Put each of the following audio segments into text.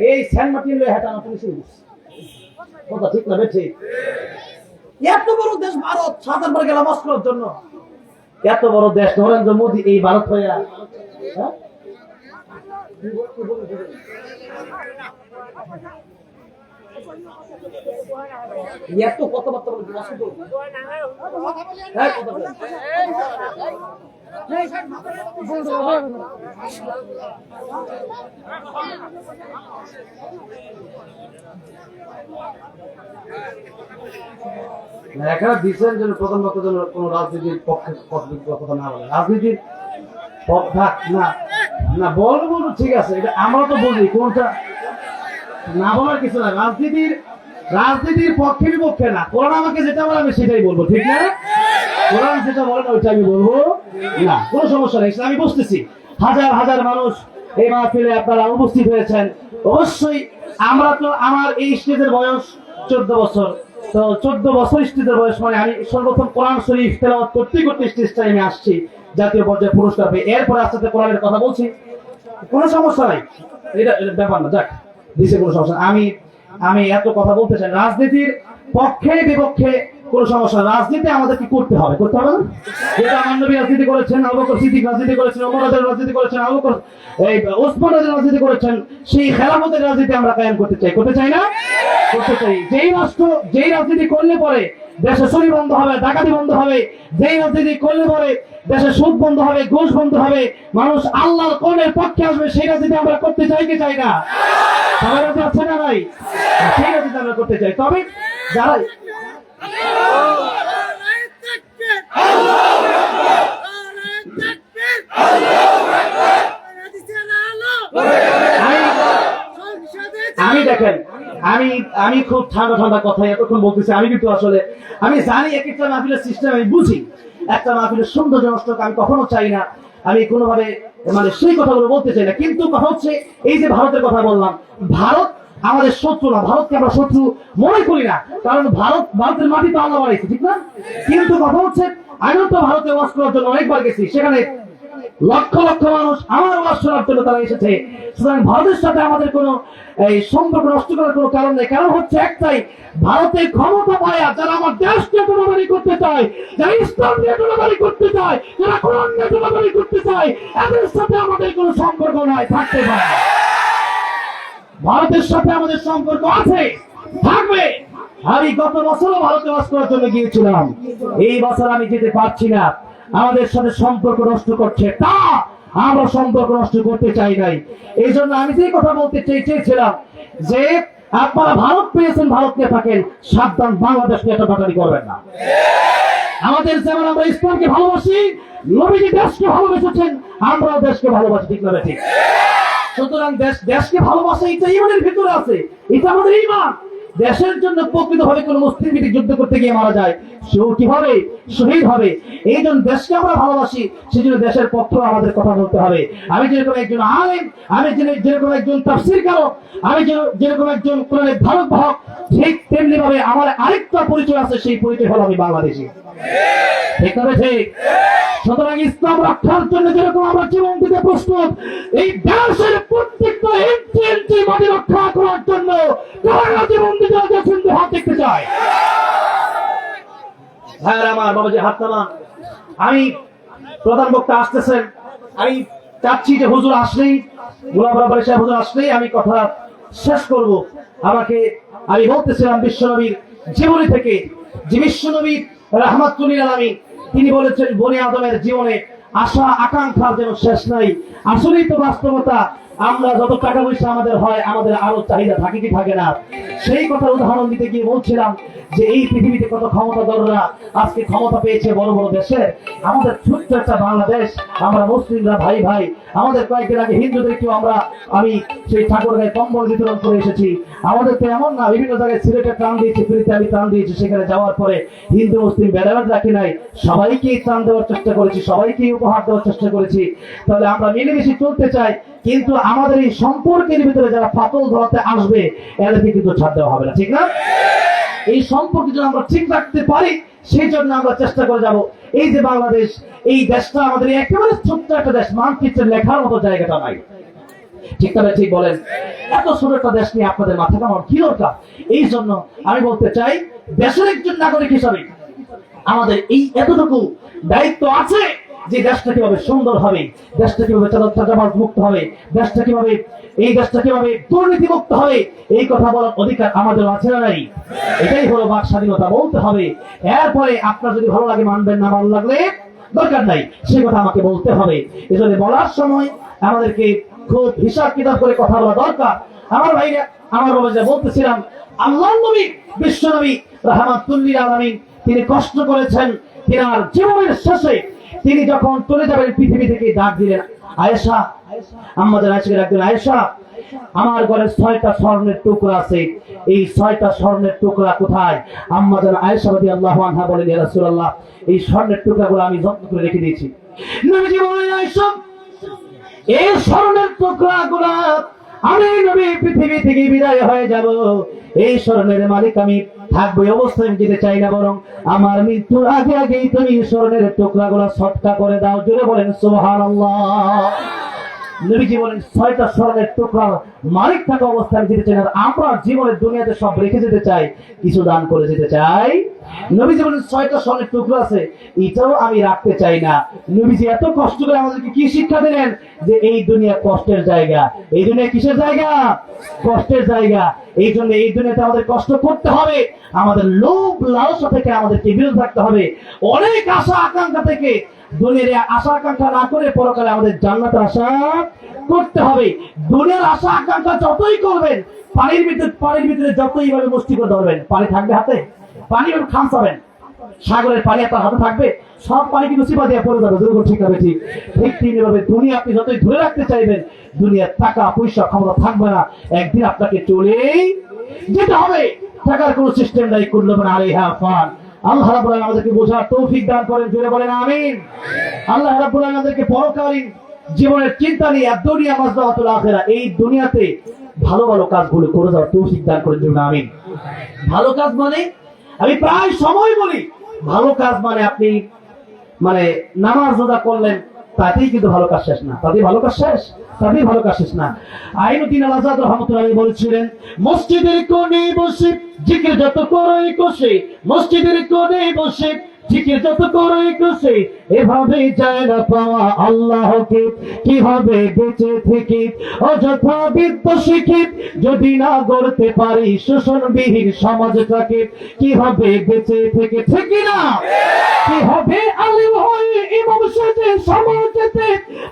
এই Saint Martin লয়ে হেঁটে তুমি শুরু করছি কথা ঠিক না বেঠে এত বড় দেশ ভারত 7 বার গেলাম মস্কোর জন্য এত বড় দেশ নরেন্দ্র মোদী এই ভারত হয়ে এত কথাবার্তা বলতে পছন্দ এখানে দিচ্ছেন যে প্রধান বক্তা যেন কোন রাজনীতির পক্ষে কথা না বলে রাজনীতির পক্ষে না না বলবো ঠিক আছে এটা আমরা তো বুঝি কোনটা না বলার কিছু না রাজনীতির পক্ষে বিপক্ষে না কোরআন আমাকে যেটা বলে আমি সেটাই বলবো ঠিক না কোরআন যেটা বলে না ওইটা আমি বলবো না কোনো সমস্যা নেই আমি বুঝতেছি হাজার হাজার মানুষ এই মাহফিলে আপনারা উপস্থিত হয়েছেন অবশ্যই আমরা তো আমার এই স্টেজের বয়স 14 বছর তো 14 বছর স্টেজের বয়স মানে আমি সর্বপ্রথম কোরআন শরীফ তেলাওয়াত করতে করতে স্টেজটায় আমি আসছি জাতীয় পর্যায়ে পুরস্কার পেয়ে এরপরে আস্তে আস্তে কোরআনের কথা বলছি কোনো সমস্যা নাই এটা ব্যাপার না যাক দিছে কোনো সমস্যা আমি এত কথা বলতে চাই রাজনীতির পক্ষে বিপক্ষে কোন সমস্যা রাজনীতি আমাদের কি করতে হবে না যেটা আমার নবী রাজনীতি করেছেন আবু বকর সিদ্দিক রাজনীতি করেছেন ওমর রাজনীতি করেছেন আবু বকর এই ওসমান রাজনীতি করেছেন সেই খেলাফতের রাজনীতি আমরা কায়েম করতে চাই না করতে চাই যেই রাজনীতি করলে পরে দেশে চুরি বন্ধ হবে ডাকাতি বন্ধ হবে যেই রাজনীতি করলে পরে দেশে সুদ বন্ধ হবে ঘুষ বন্ধ হবে মানুষ আল্লাহর কোনের পক্ষে আসবে সেই রাজনীতি আমরা করতে চাই কি চাই না সবাই রাজি আছে না ভাই সেই রাজনীতি আমরা করতে চাই তবে যারা আমি দেখেন আমি খুব ঠান্ডা কথা এতক্ষণ বলতেছি আমি কিন্তু আসলে আমি জানি এক একটা মাহফিলের সিস্টেম আমি বুঝি একটা মাহফিলের সৌন্দর্য নষ্ট আমি কখনো চাই না আমি কোনোভাবে মানে সেই কথাগুলো বলতে চাই না কিন্তু কথা হচ্ছে এই যে ভারতের কথা বললাম ভারত আমাদের শত্রু না ভারতকে আমরা শত্রু মনে করি না কারণ ভারতের মাটি তো আল্লাহ বানাইছে ঠিক না কিন্তু কথা হচ্ছে আমি তো ভারতে ওয়াজ করার জন্য অনেকবার গেছি সেখানে লক্ষ লক্ষ মানুষ আমার ওয়াজ শোনার জন্য তারা এসেছে সুতরাং ভারতের সাথে আমাদের কোনো এই সম্পর্ক নষ্ট করার কোনো কারণ নেই কারণ হচ্ছে একটাই ভারতের ক্ষমতা পায়া যারা আমার দেশকে তোলাবাড়ি করতে চায় যারা ইসলাম নিয়ে তোলাবাড়ি করতে চায় যারা কোরআন নিয়ে তোলাবাড়ি করতে চায় এদের সাথে আমাদের কোনো সম্পর্ক নাই থাকতে পারে ভারতের সাথে আমাদের সম্পর্ক আছে থাকবে আমি গত বছরও ভারতে বাস করার জন্য গিয়েছিলাম এই বছর আমি যেতে পারছি না আমাদের সাথে সম্পর্ক নষ্ট করছে তা আমরা সম্পর্ক নষ্ট করতে চাই নাই এই জন্য আমি যে কথা বলতে চেয়েছিলাম যে আপনারা ভারত পেয়েছেন ভারত নিয়ে থাকেন সাবধান বাংলাদেশ নিয়ে একটা বাটারি করবেন না আমাদের যেমন আমরা ইসলামকে ভালোবাসি নবীজি দেশকে ভালোবেসেছেন আমরাও দেশকে ভালোবাসি ঠিক না ঠিক সুতরাং দেশকে ভালোবাসা এটা ইমানের ভিতরে আছে এটা আমাদের ইমান দেশের জন্য প্রকৃতভাবে কোন মুসলিম যদি যুদ্ধ করতে গিয়ে মারা যায় সেও কি হবে শহীদ হবে এই জন্য দেশকে আমরা ভালোবাসি সেই জন্য দেশের পক্ষে আমাদের কথা বলতে হবে আমি যেরকম একজন আলেম আমি যেরকম একজন তাফসীরকারক আমি যেরকম একজন কোরআনের ধারক বাহক ঠিক তেমনি ভাবে আমার আরেকটা পরিচয় আছে সেই পরিচয় হলো আমি বাংলাদেশী ঠিক না ঠিক সুতরাং ইসলাম রক্ষার জন্য যেরকম আমরা জীবন দিতে প্রস্তুত এই দেশের প্রত্যেকটা ইঞ্চি মাটি রক্ষা করার জন্য জীবন দিতে হাত দেখতে চাই ভাইয়ের আমার বাবাজি হাত নামান আমি প্রধান বক্তা আসতেছেন আমি চাচ্ছি যে হুজুর আসলেই গোলাম রাব্বানী সাহেব হুজুর আসলেই আমি কথা শেষ করব আমি বলতেছিলাম বিশ্বনবীর জীবনী থেকে যে বিশ্বনবী রাহমাতুল লিল আলামিন তিনি বলেছেন বনি আদমের জীবনে আশা আকাঙ্ক্ষার যেন শেষ নাই আসলেই তো বাস্তবতা আমরা যত টাকা পয়সা আমাদের হয় আমাদের আরো চাহিদা থাকে কি থাকে না সেই কথা উদাহরণ দিতে গিয়ে বলছিলাম যে এই পৃথিবীতে কত ক্ষমতাধররা আজকে ক্ষমতা পেয়েছে বড় বড় দেশের আমাদের ছোট্ট একটা বাংলাদেশ আমরা মুসলিমরা ভাই ভাই আমাদের কয়েকদিন আগে হিন্দুদেরকেও আমি সেই ঠাকুরগাঁয়ে কম্বল বিতরণ করে এসেছি আমাদের তো এমন না বিভিন্ন জায়গায় সিলেটে ত্রাণ দিয়েছি ফ্রিতে আমি ত্রাণ দিয়েছি সেখানে যাওয়ার পরে হিন্দু মুসলিম ভেদাভেদ রাখি নাই সবাইকেই ত্রাণ দেওয়ার চেষ্টা করেছি সবাইকেই উপহার দেওয়ার চেষ্টা করেছি তাহলে আমরা মিলেমিশে চলতে চাই কিন্তু আমাদের এই সম্পর্কের ভিতরে যারা ফাটল ধরাতে আসবে এদেরকে কিন্তু ছাড় দেওয়া হবে না ঠিক না এই সম্পর্ক যদি আমরা ঠিক রাখতে পারি সেই জন্য আমরা চেষ্টা করে যাব এই যে বাংলাদেশ এই দেশটা আমাদের একেবারে ছোট্ট একটা দেশ মানচিত্রে লেখার মতো জায়গাটা নাই ঠিক তবে ঠিক বলেন? এত ছোট একটা দেশ নিয়ে আপনাদের মাথা কামার কি দরকার? এই জন্য আমি বলতে চাই, দেশের একজন নাগরিক হিসাবে আমাদের এই এতটুকু দায়িত্ব আছে যে দেশটা কিভাবে সুন্দর হবে, দেশটা কিভাবে চাঁদাবাজ মুক্ত হবে, দেশটা কিভাবে দুর্নীতি মুক্ত হবে, এই কথা বলার অধিকার আমাদের আছে না নাই? এটাই হলো বাক স্বাধীনতা, বলতে হবে। এরপরে আপনার যদি ভালো লাগে মানবেন, না ভালো লাগলে দরকার নাই, সে কথা আমাকে বলতে হবে। এজন্য বলার সময় আমাদেরকে খুব হিসাব কিতাব করে কথা বলা দরকার। আমার ভাইরা, আমার বাবা যা বলতেছিলাম, আল্লাহর নবী, বিশ্ব নবী রাহমাতুল লিল আলামিন, তিনি কষ্ট করেছেন। তিনার জীবনের শেষে তিনি যখন চলে যাবেন পৃথিবী থেকে, ডাক দিলেন আয়েশা, আমাদের আয়েশাকে ডাক দিলেন, আয়েশা, আমার ঘরে 6টা স্বর্ণের টুকরা আছে, এই 6টা স্বর্ণের টুকরা কোথায়? আমাদের আয়েশা রাদিয়াল্লাহু আনহা বলেন, ইয়া রাসূলুল্লাহ, এই স্বর্ণের টুকরাগুলো আমি যত্ন করে রেখে দিয়েছি। নবীজি বলেন, আয়েশা, এই স্বর্ণের টুকরাগুলো আমি নবী পৃথিবী থেকে বিদায় হয়ে যাব, এই স্বর্ণের মালিক আমি থাকবো এই অবস্থায় যেতে চাই না, বরং আমার মৃত্যুর আগে আগেই তুমি স্বর্ণের টুকরাগুলো সৎকা করে দাও। জোরে বলেন সুবহানাল্লাহ। নবীজি বলেন, 6টা স্বর্ণের টুকরা মালিক থাকা অবস্থায় যেতে চাই না। আমরা জীবনের দুনিয়াতে সব রেখে যেতে চাই, কিছু দান করে যেতে চাই। নবীজি বলেন, 6টা স্বর্ণের টুকরা আছে, এটাও আমি রাখতে চাই না। নবীজি এত কষ্ট করে আমাদেরকে কি শিক্ষা দিলেন? যে এই দুনিয়া কষ্টের জায়গা। এই দুনিয়া কিসের জায়গা? কষ্টের জায়গা। এই জন্য এই দুনিয়াতে আমাদের কষ্ট করতে হবে, আমাদের লোভ লালসা থেকে আমাদেরকে বিরত থাকতে হবে, অনেক আশা আকাঙ্ক্ষা থেকে দুনিয়ার আশা আকাঙ্ক্ষা না করে পরকালে আমাদের জান্নাতের আশা করতে হবে। দুনিয়ার আশা আকাঙ্ক্ষা যতই করবেন, পানির ভিতরে যতই ভাবে মুষ্টি করে ধরবেন, পানি থাকবে হাতে? পানি খামসাবেন, সাগরের পানি আপনার হাতে থাকবে? সব পানি কিন্তু চিপা দিয়ে পড়ে যাবে। দুর্গ ঠিক হবে, ঠিক ঠিক তেমনিভাবে দুনিয়া আপনি যতই ধরে রাখতে চাইবেন, দুনিয়ার টাকা পয়সা ক্ষমতা থাকবে না, একদিন আপনাকে চলেই যেতে হবে। টাকার কোনো সিস্টেম নাই, করলে আলাইহা ফান। আল্লাহ রাব্বুল আলামিন আমাদেরকে বোঝার তৌফিক দান করেন, জোরে বলেন আমিন। আল্লাহ রাব্বুল আলামিন আমাদেরকে পরকালীন জীবনের চিন্তা নিয়ে দুনিয়া মাজদাতুল আখিরা, এই দুনিয়াতে ভালো ভালো কাজগুলো করে যাওয়ার তৌফিক দান করেন, জোরে আমিন। ভালো কাজ মানে, আমি প্রায় সময় বলি, ভালো কাজ মানে আপনি নামাজ রোজা করলেন, তাতেই কিন্তু ভালো কাজ শেষ না। তাতেই ভালো কাজ শেষ না। আইনুদ্দিন আল আজাদ রাহমাতুল্লাহ আলাইহি বলেছিলেন, মসজিদের কোণে বসে জিকির যত করই কষে, মসজিদের কোণে বসে জিকির যত করই কষে, এভাবে যায় না পাওয়া আল্লাহকে। কিভাবে বেঁচে থেকে অযথা বিদ্যা শিখে যদি না গড়তে পারি শোষণবিহীন সমাজটাকে, কিভাবে বেঁচে থেকে, ঠিক না? কিভাবে আলিম হয়ে ইমাম সেজে সমাজেতে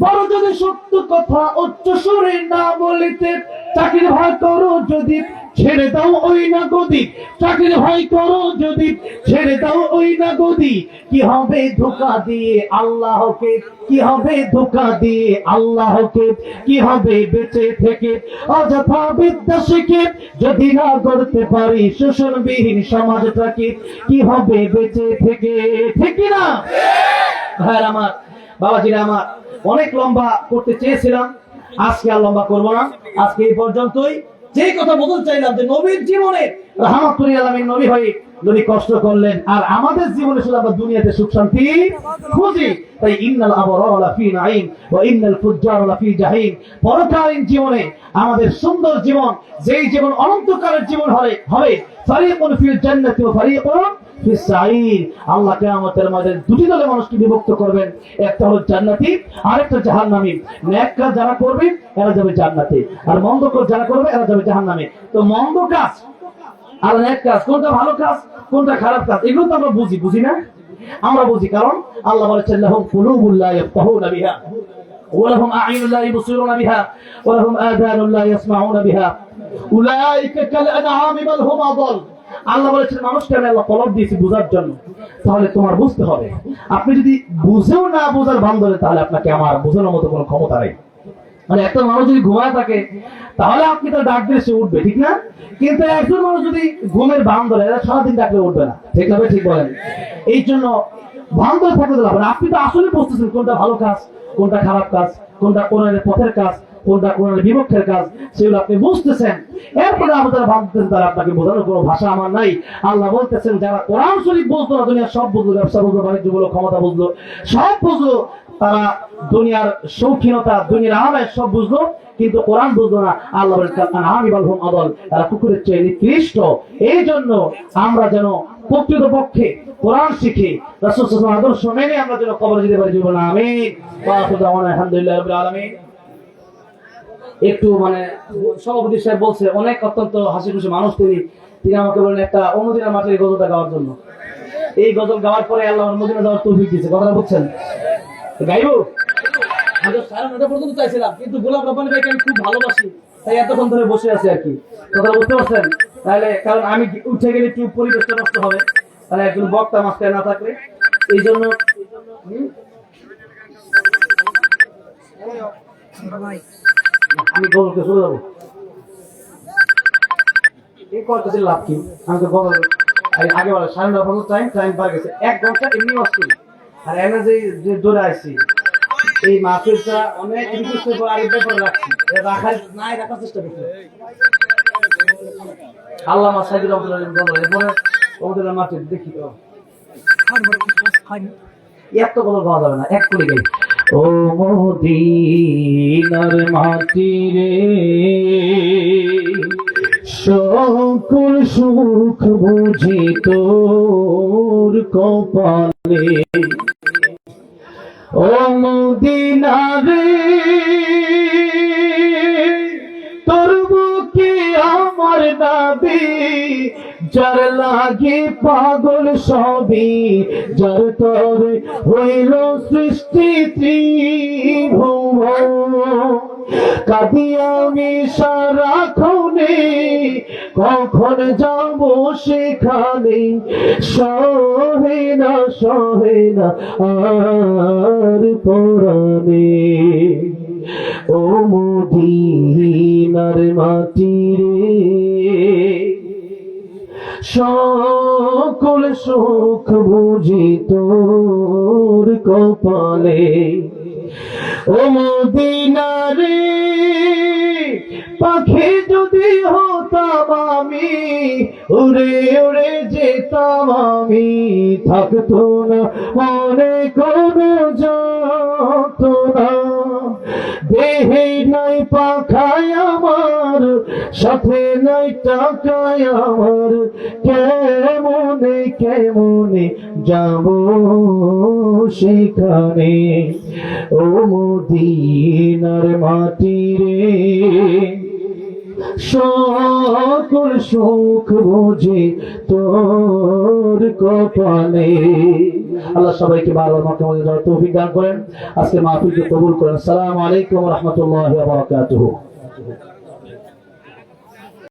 বড় যদি সত্য কথা উচ্চ সুরে না বলিতে, চাকরির ভয় করো যদি ছেড়ে দাও ওই না গদি, চাকরির ভয় করো যদি ছেড়ে দাও ওই না গদি। কি হবে ধোঁকা দিয়ে আল্লাহকে, কি হবে ধোঁকা দিয়ে আল্লাহকে, কি হবে বেঁচে থেকে অযথা বিদ্যা শিখে যদি না গড়তে পারি শোষণবিহীন সমাজটাকে, কি হবে বেঁচে থেকে, ঠিক না? ভাইরা আমার, বাবাজিরা আমার, অনেক লম্বা করতে চেয়েছিলাম, আজকে আর লম্বা করবো না। আজকে এই পর্যন্তই। যে কথা বলতে চাইলাম যে নবীর জীবনে রাহমাতুল লিল আলামিন নবী হয়ে নবী কষ্ট করলেন, আর আমাদের জীবনে শুধু আমরা দুনিয়াতে সুখ শান্তি খুঁজি। তাই ইন্নাল আবরারা লাফি নাঈম ওয়া ইন্নাল ফুজ্জারা লাফি জাহিম, পরকালীন জীবনে আমাদের সুন্দর জীবন, যেই জীবন অনন্তকালের জীবন হবে, ফারিকুন ফিল জান্নাতি ওয়া ফারিকুন ফিস সাঈর। আল্লাহ কিয়ামতের মাঠে দুটি দলে মানুষকে বিভক্ত করবেন, একটা হলো জান্নাতি, আরেকটা জাহান্নামী। নেক কাজ যারা করবে এরা যাবে জান্নাতে, আর মন্দ কাজ যারা করবে এরা যাবে জাহান্নামে। তো মন্দ কাজ আর নেক কাজ, কোনটা ভালো কাজ কোনটা খারাপ কাজ, এগুলো তো আমরা বুঝি না? আমরা বুঝি, কারণ আল্লাহ বলেছেন লাহুম কুলুবুল লা ইয়াফকাহুনা বিহা ওয়া লাহুম আ'ইনুন লা ইবসিরুনা বিহা ওয়া লাহুম আযানুন লা ইয়াসমাউনা বিহা উলাইকা কাল আনআমি বাল হুম আযাল। আল্লাহ বলেছেন মানুষকে আমি আল্লাহ কলব দিয়েছি বোঝার জন্য, তাহলে তোমার বুঝতে হবে। আপনি যদি বুঝেও না বোঝার ভান ধরে, তাহলে আপনাকে আমার বোঝানোর মতো কোনো ক্ষমতা নেই। একটা মানুষ যদি ঘুমায় থাকে, তাহলে আপনি তার ডাক দিলে সে উঠবে, ঠিক না? কিন্তু একজন মানুষ যদি ঘুমের ভান ধরে, সারাদিন ডাকলে উঠবে না, ঠিক হবে? ঠিক বলেন? এই জন্য ভান ধরে থাকতে হবে। আপনি তো আসলে বুঝতেছেন কোনটা ভালো কাজ, কোনটা খারাপ কাজ, কোনটা কোরআনের পথের কাজ, কোনটা কোরআনের বিপক্ষের কাজ, সেগুলো আপনি বুঝতেছেন। এরপরে আমাদের ভাবতেছেন, তারা আপনাকে বোঝানোর কোনো ভাষা আমার নাই। আল্লাহ বলতেছেন, যারা কোরআন শরীফ বুঝলো না, দুনিয়া সব বুঝলো, ব্যবসা বুঝলো, বাণিজ্য বুঝলো, ক্ষমতা বুঝলো, সব বুঝলো, তারা দুনিয়ার শৌখিনতা, দুনিয়ার আরাম সব বুঝলো, কিন্তু কোরআন বুঝলো না। আল্লাহ বলেন আনআমি বাল হুম আদল, তারা কুকুরের চেয়ে নিকৃষ্ট। এই জন্য আমরা যেন প্রকৃতপক্ষে কোরআন শিখি, রাসূল সাল্লাল্লাহু আলাইহি ওয়াসাল্লাম আদর্শ মেনে আমরা যেন কবরে যেতে পারি। জীবন আমিন। ওয়া আখিরু দাওয়ানা আলহামদুলিল্লাহি রাব্বিল আলামিন। একটু মানে সভাপতি সাহেব বলছে, অনেক অত্যন্ত হাসি খুশি মানুষ তিনি আমাকে বলেন একটা অনুদিনের মাটির এই গজলটা গাওয়ার জন্য। এই গজল গাওয়ার পরে আল্লাহ মদিনা যাওয়ার তৌফিক দিয়েছে। কথাটা বুঝছেন? গাইবো আমি তো 9:30 পর্যন্ত চাইছিলাম, কিন্তু গোলাম রব্বানী ভাইকে আমি খুব ভালোবাসি, তাই এতক্ষণ ধরে বসে আছি আর কি। কথাটা বুঝতে পারছেন? তাহলে কারণ আমি উঠে গেলে একটু পরিবেশটা নষ্ট হবে, তাহলে একজন বক্তা মাস্টার না থাকলে, এই জন্য আমি গল্পকে চলে যাবো। এই করতেছি লাভ কি? আমি তো আগে বলে 9:30 পর্যন্ত টাইম পার গেছে, 1 ঘন্টা এমনি আসছি। আর এনে যে দৌড়ে আসছি, এই মাহফিলটা অনেক রিকোয়েস্টের পর আরেকটা করে রাখছি, রাখার চেষ্টা করছি। আল্লামা সাইদুর রহমাতুল্লাহ এরপরে ওদের মাঠে দেখি তো এত কোনো পাওয়া যাবে না, এক করে গাই। ও মদিনার মাটি রে, সকল সুখ বুঝি তোর কপালে। ও মদিনা রে, তোর বুকে আমার নবী, যার লাগে পাগল সবই, যার তরে হইল সৃষ্টি ত্রিভুবন। কাঁদি আমি সারাক্ষণে, কখন যাব সেখানে, সহে না আর পরাণে। ও মদিনার মাটি রে, সকল সুখ বুঝি তোর কপালে। ও মদিনা রে, পাখি যদি হতাম আমি, উড়ে উড়ে যেতাম আমি, থাকতো না মনে কোনো যন্ত্রণা। দেহে নাই পাখায় আমার, সাথে নাই টাকায় আমার, কেমনে যাব সেখানে। ও মদিনার মাটি রে, সকল সুখ বুঝে তোর কপালে। আল্লাহ সবাইকে ভালো মতো তৌফিক দান করেন, আজকে মাহফিলকে কবুল করেন। আসসালামু আলাইকুম ওয়া রাহমাতুল্লাহি ওয়া বারাকাতুহু।